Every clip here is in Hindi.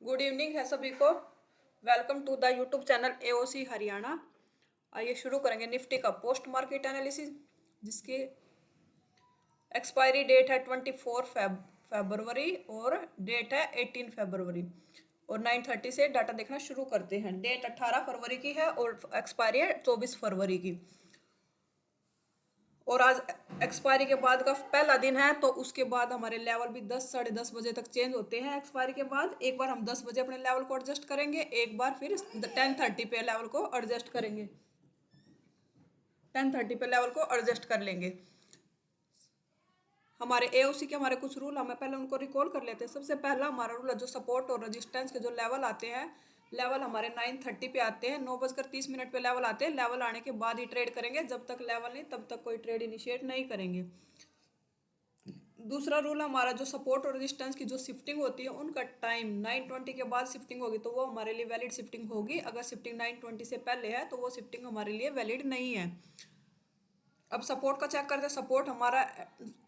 गुड इवनिंग है सभी को। Welcome to the YouTube channel AOC Haryana. आइए शुरू करेंगे निफ्टी का पोस्ट मार्केट एनालिसिस, जिसकी एक्सपायरी डेट है 24 फरवरी और डेट है 18 फरवरी। और 9:30 से डाटा देखना शुरू करते हैं। डेट 18 फरवरी की है और एक्सपायरी है 24 फरवरी की। और आज एक्सपायरी के बाद का पहला दिन है, तो उसके बाद हमारे लेवल भी 10 साढ़े 10 बजे तक चेंज होते हैं। एक्सपायरी के बाद एक बार हम 10 बजे अपने लेवल को एडजस्ट करेंगे, एक बार फिर 10:30 पे लेवल को एडजस्ट करेंगे, 10:30 पे लेवल को एडजस्ट कर लेंगे। हमारे एओसी के हमारे कुछ रूल हमें पहले उनको रिकॉल कर लेते हैं। सबसे पहला हमारा रूल है, जो सपोर्ट और रेजिस्टेंस के जो लेवल आते हैं, लेवल हमारे 9:30 पे आते हैं, 9:30 पे लेवल आते हैं। लेवल आने के बाद ही ट्रेड करेंगे, जब तक लेवल नहीं तब तक कोई ट्रेड इनिशिएट नहीं करेंगे। दूसरा रूल हमारा, जो सपोर्ट और रेजिस्टेंस की जो शिफ्टिंग होती है उनका टाइम 9:20 के बाद शिफ्टिंग होगी तो वो हमारे लिए वैलिड शिफ्टिंग होगी। अगर शिफ्टिंग 9:20 से पहले है तो वो शिफ्टिंग हमारे लिए वैलिड नहीं है। अब सपोर्ट का चेक करते हैं। सपोर्ट हमारा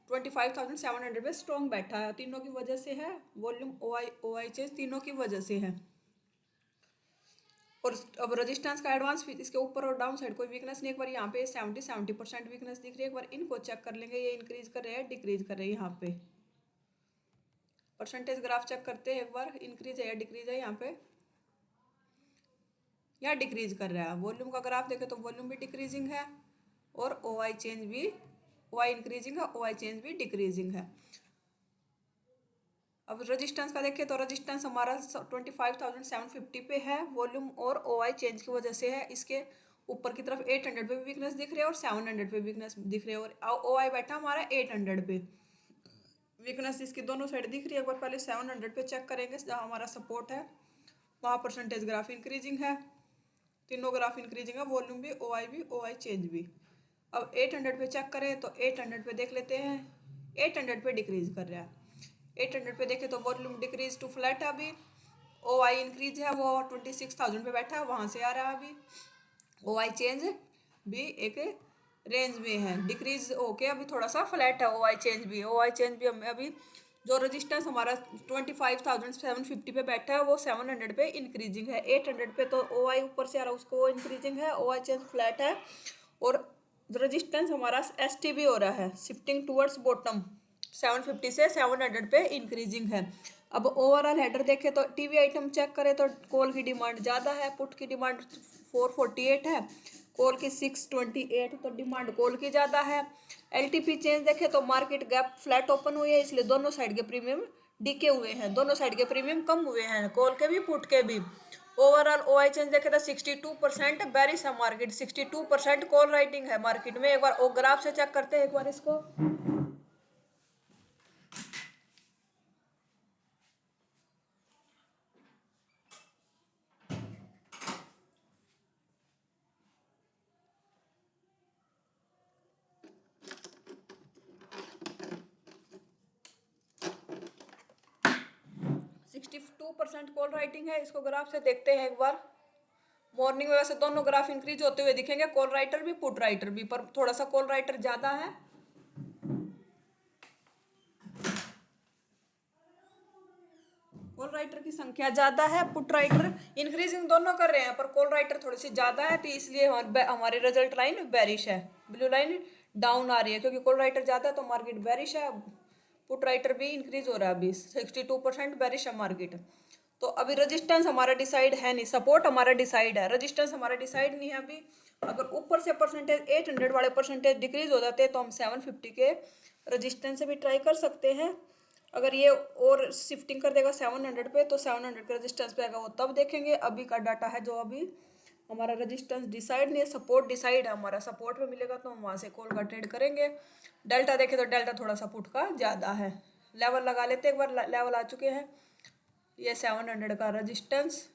25,700 पे स्ट्रॉन्ग बैठा है, तीनों की वजह से है। वॉल्यूम ओ आई चेंज तीनों की वजह से है। और अब रेजिस्टेंस का एडवांस इसके ऊपर और डाउन साइड कोई वीकनेस नहीं। एक बार यहाँ पे 70% वीकनेस दिख रही है। एक बार इनको चेक कर लेंगे, ये इंक्रीज कर रहे हैं डिक्रीज कर रहे हैं। यहाँ पे परसेंटेज ग्राफ चेक करते हैं एक बार, इंक्रीज है या डिक्रीज है। यहाँ पे या डिक्रीज कर रहा है। वॉल्यूम का ग्राफ देखें तो वॉल्यूम भी डिक्रीजिंग है और ओ आई चेंज भी, ओ आई इंक्रीजिंग है, ओ आई चेंज भी डिक्रीजिंग है। अब रेजिस्टेंस का देखें तो रेजिस्टेंस हमारा 25,750 पे है। वॉल्यूम और ओ आई चेंज की वजह से है। इसके ऊपर की तरफ 800 पे भी वीकनेस दिख रही है और 700 पे वीकनेस दिख रही है। और ओ आई बैठा हमारा 800 पे, वीकनेस इसकी दोनों साइड दिख रही है। एक बार पहले 700 पे चेक करेंगे, जहाँ हमारा सपोर्ट है वहाँ परसेंटेज ग्राफ इंक्रीजिंग है, तीनों ग्राफ इंक्रीजिंग है, वॉल्यूम भी, ओ आई चेंज भी। अब 800 पे चेक करें तो 800 पे देख लेते हैं, 800 पे डिक्रीज कर रहा है। 800 पे देखें तो वॉल्यूम डिक्रीज टू फ्लैट है अभी। ओ आई इंक्रीज है, वो 26,000 पे बैठा है, वहाँ से आ रहा है अभी। ओ आई चेंज भी एक रेंज में है, डिक्रीज होके अभी थोड़ा सा फ्लैट है। ओ आई चेंज भी हमें अभी, जो रजिस्टेंस हमारा 25,750 पे बैठा है वो 700 पे इंक्रीजिंग है। 800 पे तो ओ आई ऊपर से आ रहा है, उसको इंक्रीजिंग है, ओ आई चेंज फ्लैट है। और रजिस्टेंस हमारा एस टी भी हो रहा है, शिफ्टिंग टूवर्ड्स बॉटम, 750 से 700 पे इंक्रीजिंग है। अब ओवरऑल हेडर देखें तो टीवी आइटम चेक करें तो कॉल की डिमांड ज़्यादा है, पुट की डिमांड 448 है, कॉल की 628, तो डिमांड कॉल की ज़्यादा है। एलटीपी चेंज देखें तो मार्केट गैप फ्लैट ओपन हुई है, इसलिए दोनों साइड के प्रीमियम डिके हुए हैं, दोनों साइड के प्रीमियम कम हुए हैं, कॉल के भी पुट के भी। ओवरऑल ओ आई चेंज देखे तो 62% बेरिश है मार्केट, 62% कॉल राइटिंग है मार्केट में। एक बार ओ ग्राफ से चेक करते हैं एक बार इसको। 62% कॉल राइटिंग है, इसको ग्राफ से देखते हैं एक बार। मॉर्निंग में वैसे दोनों ग्राफ इंक्रीज होते हुए दिखेंगे, कॉल राइटर भी पुट राइटर भी, पर थोड़ा सा कॉल राइटर ज्यादा है। कॉल राइटर की संख्या ज्यादा है, पुट राइटर इंक्रीजिंग दोनों कर रहे हैं, पर कॉल राइटर थोड़ी सी ज्यादा है, तो इसलिए हमारी रिजल्ट लाइन बेरिश है, ब्लू लाइन डाउन आ रही है, क्योंकि कॉल राइटर ज्यादा है तो मार्केट बेरिश है। पुट राइटर भी इंक्रीज हो रहा है अभी, 62% बेरिश है मार्केट। तो अभी रेजिस्टेंस हमारा डिसाइड है नहीं, सपोर्ट हमारा डिसाइड है, रेजिस्टेंस हमारा डिसाइड नहीं है अभी। अगर ऊपर से परसेंटेज 800 वाले परसेंटेज डिक्रीज हो जाते हैं तो हम 750 के रेजिस्टेंस से भी ट्राई कर सकते हैं। अगर ये और शिफ्टिंग कर देगा 700 पे तो 700 के रेजिस्टेंस पे आएगा, वो तब देखेंगे। अभी का डाटा है जो अभी हमारा रेजिस्टेंस डिसाइड नहीं है, सपोर्ट डिसाइड है हमारा। सपोर्ट पे मिलेगा तो हम वहाँ से कॉल का ट्रेड करेंगे। डेल्टा देखें तो डेल्टा थोड़ा सा पुट का ज़्यादा है। लेवल लगा लेते एक बार, लेवल आ चुके हैं। ये 700 का रेजिस्टेंस,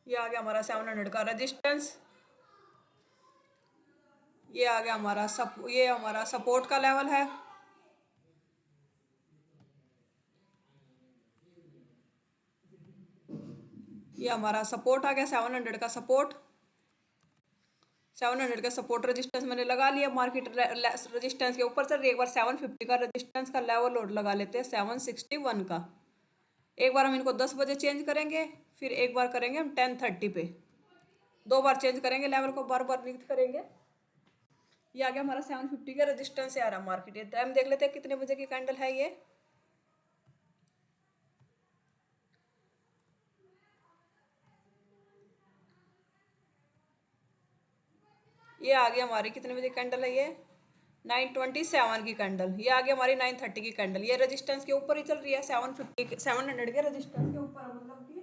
ये आ गया हमारा 700 का रेजिस्टेंस। ये आ गया हमारा ये हमारा सपोर्ट का लेवल है। ये हमारा सपोर्ट आ गया, 700 का सपोर्ट। 700 का सपोर्ट रेजिस्टेंस मैंने लगा लिया, मार्केट रेजिस्टेंस के ऊपर चल रही है। एक बार 750 का रेजिस्टेंस का लेवल और लगा लेते हैं 761 का। एक बार हम इनको 10 बजे चेंज करेंगे, फिर एक बार करेंगे हम 10:30 पे। 2 बार चेंज करेंगे लेवल को, बार बार नहीं करेंगे। ये आ गया हमारा 750 का रेजिस्टेंस से आ रहा मार्केट। ये टाइम देख लेते हैं कितने बजे की कैंडल है ये आ गई हमारी कितने बजे कैंडल है ये 9:27 की कैंडल। ये आ गई हमारी 9:30 की कैंडल। ये रेजिस्टेंस के ऊपर ही चल रही है 700 के रेजिस्टेंस के ऊपर, मतलब कि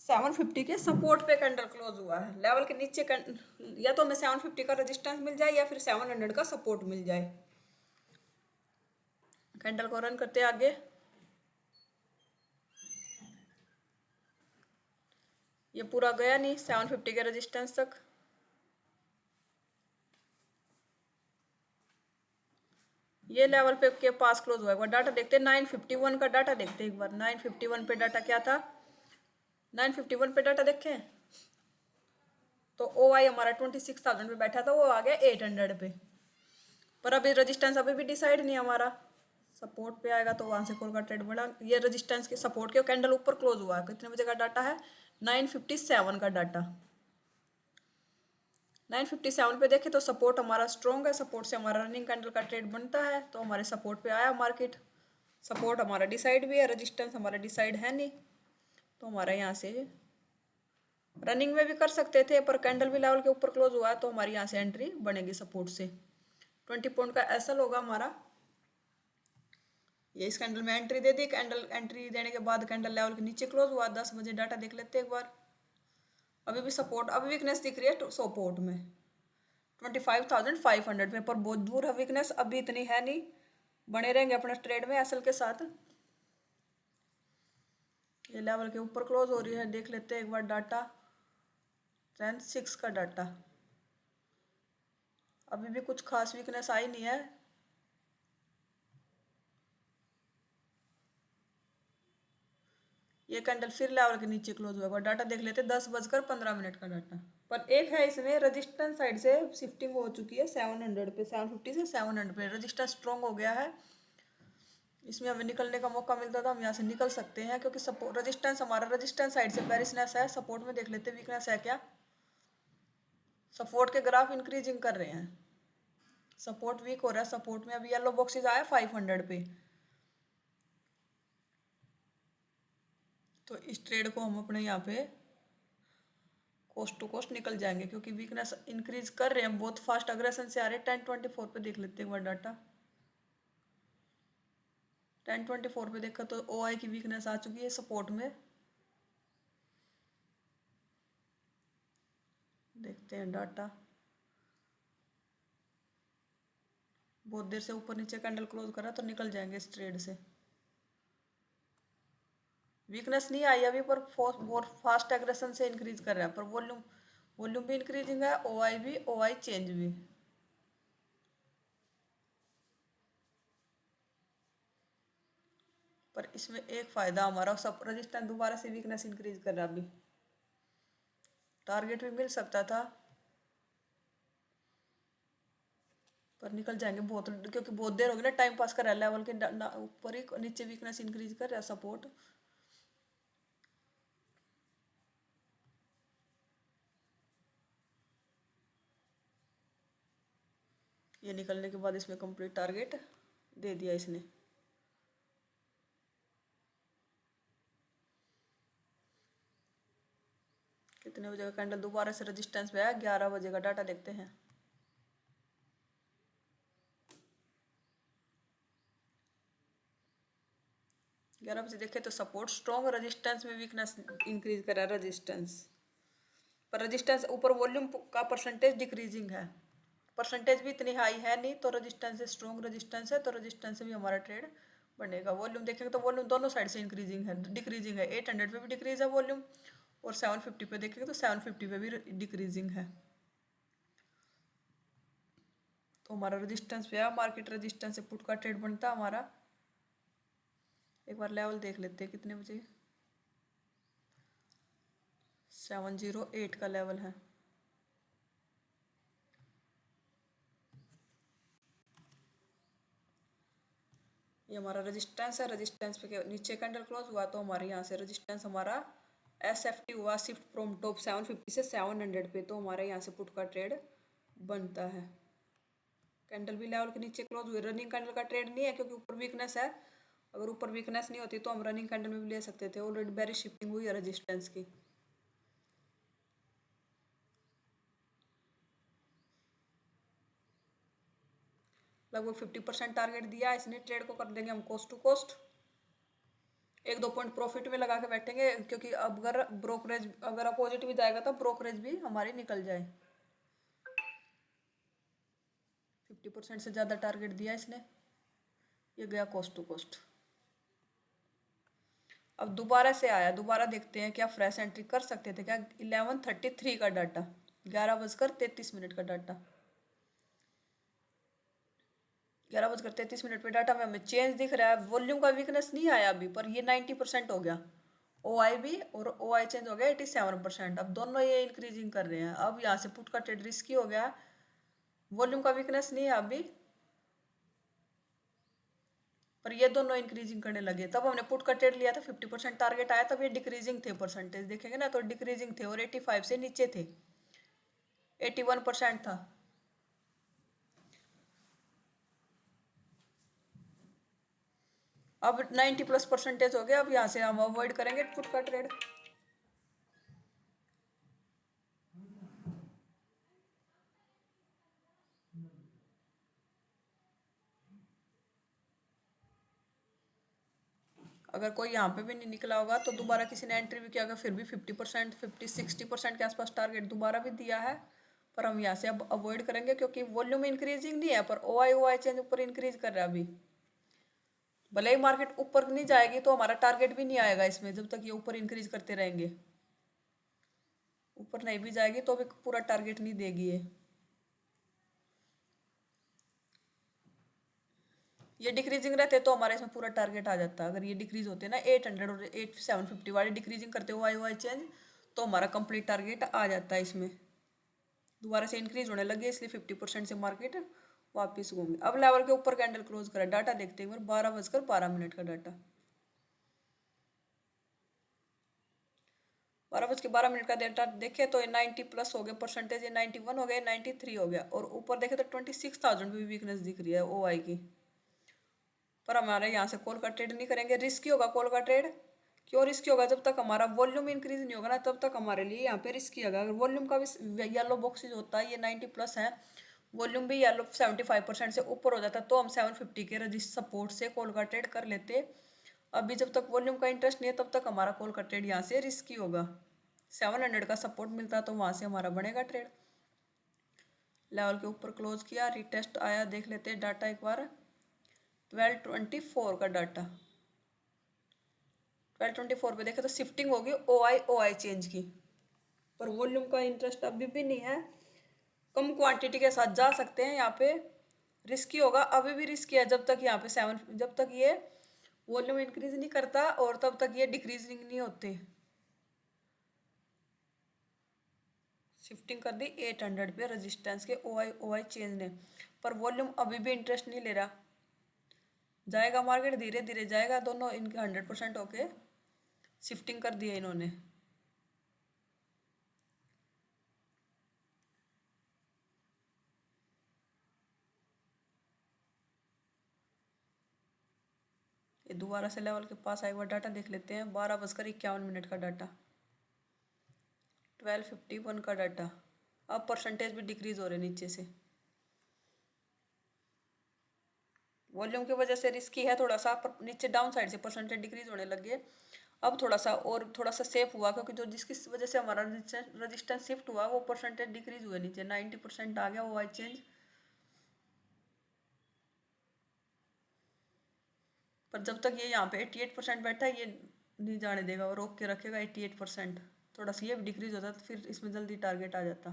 750 के सपोर्ट पे कैंडल क्लोज हुआ है। लेवल के नीचे या तो हमें 750 का रेजिस्टेंस मिल जाए या फिर 700 का सपोर्ट मिल जाए। कैंडल को रन करते आगे। ये पूरा गया नहीं 750 के रेजिस्टेंस तक। ये लेवल पे के पास क्लोज हुआ। एक बार डाटा देखते हैं 951 का डाटा देखते हैं एक बार। 951 पे डाटा क्या था, 951 पे डाटा देखें तो ओ आई हमारा 26,000 पे बैठा था, वो आ गया 800 पे। पर अभी रेजिस्टेंस अभी भी डिसाइड नहीं हमारा। सपोर्ट पे आएगा तो वहां से कॉल का ट्रेड बढ़ा। ये रेजिस्टेंस के सपोर्ट के कैंडल ऊपर क्लोज हुआ है। कितने बजे का डाटा है 957 का डाटा। 957 पे देखें तो सपोर्ट हमारा स्ट्रॉन्ग है। सपोर्ट से हमारा रनिंग कैंडल का ट्रेड बनता है, तो हमारे सपोर्ट पे आया मार्केट। सपोर्ट हमारा डिसाइड भी है, रेजिस्टेंस हमारा डिसाइड है नहीं, तो हमारा यहाँ से रनिंग में भी कर सकते थे, पर कैंडल भी लेवल के ऊपर क्लोज हुआ है तो हमारी यहाँ से एंट्री बनेगी सपोर्ट से। 20 पॉइंट का एसएल होगा हमारा। ये इस कैंडल में एंट्री दे दी। कैंडल एंट्री देने के बाद कैंडल लेवल के नीचे क्लोज हुआ। 10 बजे डाटा देख लेते एक बार। अभी भी सपोर्ट, अभी वीकनेस दिख रही है सपोर्ट में 25,500 में, पर बहुत दूर है वीकनेस, अभी इतनी है नहीं। बने रहेंगे अपने ट्रेड में एसएल के साथ। ये लेवल के ऊपर क्लोज हो रही है, देख लेते हैं एक बार डाटा। 10:06 का डाटा। अभी भी कुछ खास वीकनेस आई नहीं है। ये कैंडल फिर लेवल के नीचे क्लोज हुआ। डाटा देख लेते 10:15 का डाटा। पर एक है इसमें रेजिस्टेंस साइड से शिफ्टिंग हो चुकी है 700 पे। 750 से 700 पे रेजिस्टेंस स्ट्रॉन्ग हो गया है। इसमें हमें निकलने का मौका मिलता था, हम यहाँ से निकल सकते हैं, क्योंकि सपोर्ट रेजिस्टेंस हमारा रेजिस्टेंस साइड से बेरिशनेस है। सपोर्ट में देख लेते वीकनेस है क्या। सपोर्ट के ग्राफ इंक्रीजिंग कर रहे हैं, सपोर्ट वीक हो रहा है। सपोर्ट में अभी येलो बॉक्सेस आया 500 पे। तो इस ट्रेड को हम अपने यहाँ पे कोस्ट टू कोस्ट निकल जाएंगे, क्योंकि वीकनेस इंक्रीज कर रहे हैं, बहुत फास्ट अग्रेशन से आ रहे हैं। 10:24 पे देख लेते हैं एक बार डाटा। 10:24 पे देखा तो ओ आई की वीकनेस आ चुकी है सपोर्ट में। देखते हैं डाटा। बहुत देर से ऊपर नीचे कैंडल क्लोज करा, तो निकल जाएंगे इस ट्रेड से। वीकनेस नहीं आई अभी, पर बहुत फास्ट एग्रेशन से इंक्रीज कर रहा है। पर वॉल्यूम वॉल्यूम भी इंक्रीजिंग है, ओ आई भी, ओ आई चेंज भी। पर इसमें एक फायदा हमारा, सब रजिस्टेंस दोबारा से वीकनेस इंक्रीज कर रहा है। अभी टारगेट भी मिल सकता था, पर निकल जाएंगे बहुत, क्योंकि बहुत देर हो गई ना टाइम पास कर रहा है। लेवल के ऊपर ही नीचे वीकनेस इंक्रीज कर रहा है सपोर्ट। ये निकलने के बाद इसमें कंप्लीट टारगेट दे दिया इसने। कितने बजे का कैंडल दोबारा से रेजिस्टेंस पे आया, 11 बजे का डाटा देखते हैं। ग्यारह बजे देखे तो सपोर्ट स्ट्रॉन्ग, रेजिस्टेंस में वीकनेस इंक्रीज कर रहा है। रेजिस्टेंस पर रेजिस्टेंस ऊपर वॉल्यूम का परसेंटेज डिक्रीजिंग है। परसेंटेज भी इतनी हाई है नहीं, तो रेजिस्टेंस है स्ट्रॉन्ग रेजिस्टेंस है, तो रेजिस्टेंस से भी हमारा ट्रेड बनेगा। वॉल्यूम देखेंगे तो वॉल्यूम दोनों साइड से इंक्रीजिंग है, डिक्रीजिंग है। 800 पे भी डिक्रीज है वॉल्यूम, और 750 पे देखेंगे तो 750 पे भी डिक्रीजिंग है। तो हमारा रेजिस्टेंस पे है, मार्केट रेजिस्टेंस से पुट का ट्रेड बनता है हमारा। एक बार लेवल देख लेते हैं कितने बजे। 708 का लेवल है। ये हमारा रेजिस्टेंस है, रेजिस्टेंस पे नीचे कैंडल क्लोज हुआ तो हमारे यहाँ से रेजिस्टेंस हमारा SFT हुआ शिफ्ट फ्रॉम टॉप 750 से 700 पे, तो हमारे यहाँ से पुट का ट्रेड बनता है। कैंडल भी लेवल के नीचे क्लोज हुई, रनिंग कैंडल का ट्रेड नहीं है क्योंकि ऊपर वीकनेस है। अगर ऊपर वीकनेस नहीं होती तो हम रनिंग कैंडल में भी ले सकते थे। ऑलरेडी बेरिश शिफ्टिंग हुई है रेजिस्टेंस की। लगभग 50% टारगेट दिया है इसने, ट्रेड को कर देंगे हम cost to cost. 1-2 point profit में लगा के बैठेंगे क्योंकि अगर ब्रोकरेज अगर अपोजिट भी जाएगा तो ब्रोकरेज भी हमारी निकल जाए। 50% से ज़्यादा टारगेट दिया इसने, ये गया कोस्ट टू कोस्ट। अब दोबारा से आया, दोबारा देखते हैं क्या फ्रेश एंट्री कर सकते थे क्या। 11:33 का डाटा, 11:33 का डाटा, 11:33 पे डाटा में हमें चेंज दिख रहा है। वॉल्यूम का वीकनेस नहीं आया अभी, पर ये 90% हो गया। OI भी और OI चेंज हो गया 87%। अब दोनों ये इंक्रीजिंग कर रहे हैं। अब यहाँ से पुट का ट्रेड रिस्की हो गया। वॉल्यूम का वीकनेस नहीं है अभी, पर ये दोनों इंक्रीजिंग करने लगे। तब हमने पुट का ट्रेड लिया था, 50% टारगेट आया, तब ये डिक्रीजिंग थे, परसेंटेज देखेंगे ना तो डिक्रीजिंग थे और 85 से नीचे थे, 81% था। अब 90+ % हो गया। अब यहाँ से हम अवॉइड करेंगे पुट का ट्रेड। अगर कोई यहाँ पे भी नहीं निकला होगा तो दोबारा किसी ने एंट्री भी किया होगा, फिर भी 50%, 50-60% के आसपास टारगेट दोबारा भी दिया है, पर हम यहाँ से अब अवॉइड करेंगे क्योंकि वॉल्यूम इंक्रीजिंग नहीं है, पर OI चेंज ऊपर इंक्रीज कर रहा है अभी। भले ही मार्केट ऊपर नहीं जाएगी तो हमारा टारगेट भी नहीं आएगा इसमें, जब तक ये ऊपर इंक्रीज करते रहेंगे। ऊपर नहीं भी जाएगी तो भी पूरा टारगेट नहीं देगी ये डिक्रीजिंग रहते तो हमारे इसमें पूरा टारगेट आ जाता। अगर ये डिक्रीज होते ना 800 और 750 वाले डिक्रीजिंग करते OI चेंज, तो हमारा कंप्लीट टारगेट आ जाता है इसमें। दोबारा से इंक्रीज होने लगे इसलिए 50% से मार्केट वापस घूमी। अब लेवल के ऊपर कैंडल क्लोज करा। डाटा देखते हैं एक बार, 12:12 का डाटा, 12:12 का डाटा देखे तो ये 90+ हो गया परसेंटेज, ये 91 हो गया, 93 हो गया, और ऊपर देखे तो 26,000 भी वीकनेस दिख रही है OI की। पर हमारे यहाँ से कॉल का ट्रेड नहीं करेंगे, रिस्की होगा कॉल का ट्रेड। क्यों रिस्की होगा? जब तक हमारा वॉल्यूम इंक्रीज नहीं होगा ना तब तक हमारे लिए यहाँ पे रिस्की होगा। अगर वॉल्यूम का भी येलो बॉक्सेज होता है, ये 90+ है, वॉल्यूम भी येलो 75% से ऊपर हो जाता तो हम 750 के रजिस्ट सपोर्ट से कॉल का ट्रेड कर लेते। अभी जब तक वॉल्यूम का इंटरेस्ट नहीं है तब तक हमारा कॉल का ट्रेड यहाँ से रिस्की होगा। 700 का सपोर्ट मिलता तो वहाँ से हमारा बनेगा ट्रेड। लेवल के ऊपर क्लोज किया, रिटेस्ट आया, देख लेते हैं डाटा एक बार। 12:24 का डाटा, 12:24 पे देखे तो शिफ्टिंग होगी OI चेंज की, पर वॉल्यूम का इंटरेस्ट अभी भी नहीं है। कम क्वांटिटी के साथ जा सकते हैं यहाँ पे, रिस्की होगा, अभी भी रिस्की है जब तक यहाँ पे जब तक ये वॉल्यूम इंक्रीज नहीं करता और तब तक ये डिक्रीजिंग नहीं होते। शिफ्टिंग कर दी 800 पे रेजिस्टेंस के OI चेंज ने, पर वॉल्यूम अभी भी इंटरेस्ट नहीं ले रहा। जाएगा मार्केट, धीरे धीरे जाएगा। दोनों इनके 100% होके शिफ्टिंग कर दिया इन्होंने। ये दोबारा से लेवल के पास आएगा, डाटा देख लेते हैं। 12:51 का डाटा, 12:51 का डाटा। अब परसेंटेज भी डिक्रीज हो रहे नीचे से, वॉल्यूम की वजह से रिस्की है थोड़ा सा, पर नीचे डाउन साइड से परसेंटेज डिक्रीज होने लगे। अब थोड़ा सा सेफ हुआ क्योंकि जो जिसकी वजह से हमारा रजिस्टेंस शिफ्ट हुआ वो परसेंटेज डिक्रीज हुए नीचे, 90% आ गया OI चेंज। पर जब तक ये यहाँ पे 88% बैठा है, ये नहीं जाने देगा, वो रोक के रखेगा 88%। थोड़ा सा ये भी डिक्रीज होता तो फिर इसमें जल्दी टारगेट आ जाता।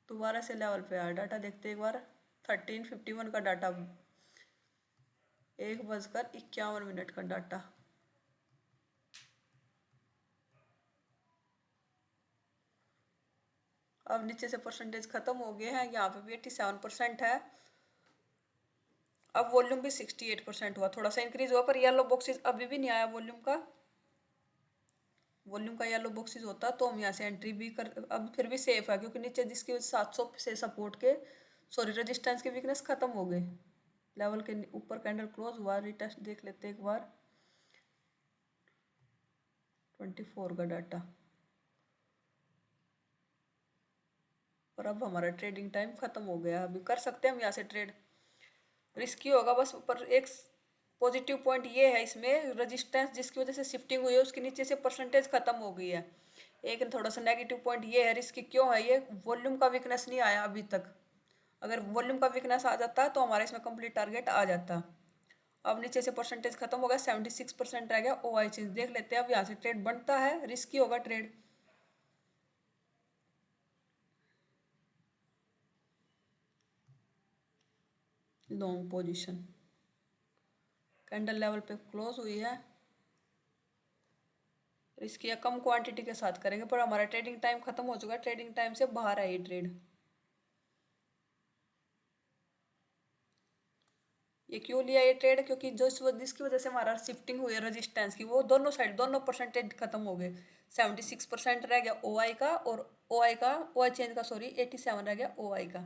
दोबारा से लेवल पे आया, डाटा देखते एक बार। 13:51 का डाटा, 1:51 का डाटा। अब नीचे से परसेंटेज खत्म हो गए हैं, यहाँ पे भी 87% है। अब वॉल्यूम भी 68% हुआ, थोड़ा सा इंक्रीज हुआ, पर येलो बॉक्सेस अभी भी नहीं आया वॉल्यूम का येलो बॉक्सेस होता तो हम यहाँ से एंट्री भी कर, अब फिर भी सेफ है क्योंकि नीचे जिसकी 700 से सपोर्ट के रेजिस्टेंस के वीकनेस खत्म हो गए। लेवल के ऊपर कैंडल क्लोज हुआ, रिटेस्ट देख लेते एक बार 24 का डाटा। और अब हमारा ट्रेडिंग टाइम खत्म हो गया, अभी कर सकते हैं हम यहाँ से ट्रेड, रिस्की होगा बस। पर एक पॉजिटिव पॉइंट ये है इसमें, रेजिस्टेंस जिसकी वजह से शिफ्टिंग हुई है उसके नीचे से परसेंटेज खत्म हो गई है। एक थोड़ा सा नेगेटिव पॉइंट ये है, रिस्की क्यों है ये, वॉल्यूम का वीकनेस नहीं आया अभी तक। अगर वॉल्यूम का वीकनेस आ जाता तो हमारा इसमें कंप्लीट टारगेट आ जाता। अब नीचे से परसेंटेज खत्म हो गया, 76% रह गया। OI चेंज देख लेते हैं, अब यहाँ से ट्रेड बनता है, रिस्की होगा trade. Long position candle level पे क्लोज हुई है, रिस्की है, कम क्वांटिटी के साथ करेंगे, पर हमारा ट्रेडिंग टाइम खत्म हो चुका है, ट्रेडिंग टाइम से बाहर है ये ट्रेड। ये क्यों लिया ये ट्रेड, क्योंकि जो जिसकी वजह से हमारा शिफ्टिंग हुई है रेजिस्टेंस की, वो दोनों साइड दोनों परसेंटेज खत्म हो गए। 76% रह गया OI का, और OI चेंज का, सॉरी 87 रह गया OI का।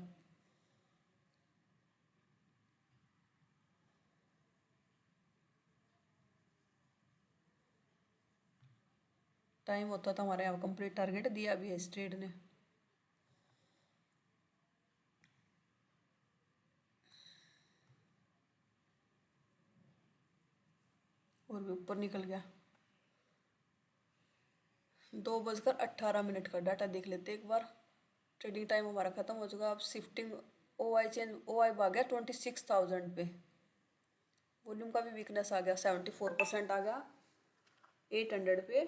टाइम होता तो हमारे यहाँ कंप्लीट टारगेट दिया भी है इस ट्रेड ने। और भी ऊपर निकल गया। 2:18 का डाटा देख लेते एक बार। ट्रेडिंग टाइम हमारा खत्म हो चुका। अब शिफ्टिंग OI भाग गया 26,000 पे। वॉल्यूम का भी वीकनेस आ गया, 74% आ गया 800 पे।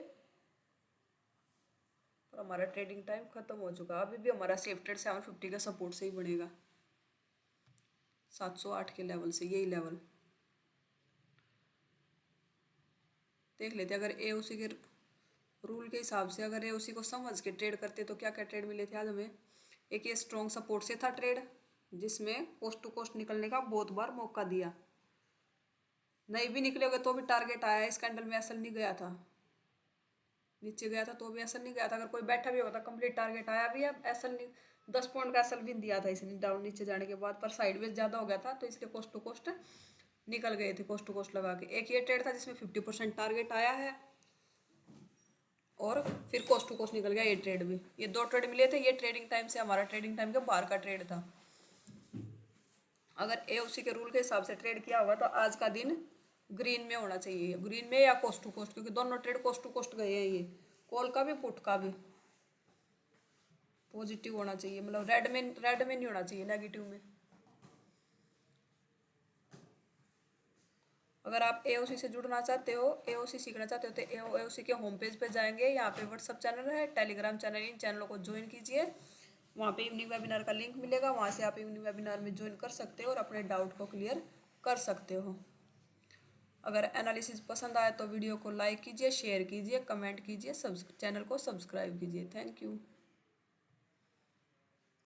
और हमारा ट्रेडिंग टाइम खत्म हो चुका। अभी भी हमारा सेफ ट्रेड 750 का सपोर्ट से ही बनेगा, 708 के लेवल से, यही लेवल देख लेते। अगर AOC के रूल के हिसाब से, अगर AOC को समझ के ट्रेड करते तो क्या क्या ट्रेड मिले थे आज हमें। एक ये स्ट्रॉन्ग सपोर्ट से था ट्रेड, जिसमें कोस्ट टू कोस्ट निकलने का बहुत बार मौका दिया। नहीं भी निकले तो भी टारगेट आया, इस कैंडल में असल नहीं गया था, नीचे गया था तो भी असल नहीं गया था। अगर कोई बैठा भी होता कंप्लीट टारगेट आया भी है, असल नहीं, 10 पॉइंट का असल भी दिया था इसने डाउन नीचे जाने के बाद, पर साइडवेज ज़्यादा हो गया था तो इसलिए कोस्ट टू कोस्ट निकल गए थे, कोस्ट टू कोस्ट लगा के। एक ये ट्रेड था जिसमें 50% टारगेट आया है, और फिर कोस्ट टू कोस्ट निकल गया ये ट्रेड भी। ये 2 ट्रेड मिले थे, ये ट्रेडिंग टाइम से, हमारा ट्रेडिंग टाइम के बाहर का ट्रेड था। अगर AOC के रूल के हिसाब से ट्रेड किया होगा तो आज का दिन ग्रीन में होना चाहिए, ग्रीन में या कोस्ट टू कोस्ट, क्योंकि दोनों ट्रेड कोस्ट टू कोस्ट गए हैं। ये कॉल का भी पुट का भी पॉजिटिव होना चाहिए, मतलब रेड में नहीं होना चाहिए, नेगेटिव में। अगर आप AOC से जुड़ना चाहते हो, AOC सीखना चाहते हो, तो AOC के होम पेज पे जाएंगे, यहाँ पे व्हाट्सअप चैनल है, टेलीग्राम चैनल, इन चैनलों को ज्वाइन कीजिए। वहाँ पे इवनिंग वेबिनार का लिंक मिलेगा, वहाँ से आप इवनिंग वेबिनार में ज्वाइन कर सकते हो और अपने डाउट को क्लियर कर सकते हो। अगर एनालिसिस पसंद आए तो वीडियो को लाइक कीजिए, शेयर कीजिए, कमेंट कीजिए, चैनल को सब्सक्राइब कीजिए। Thank you.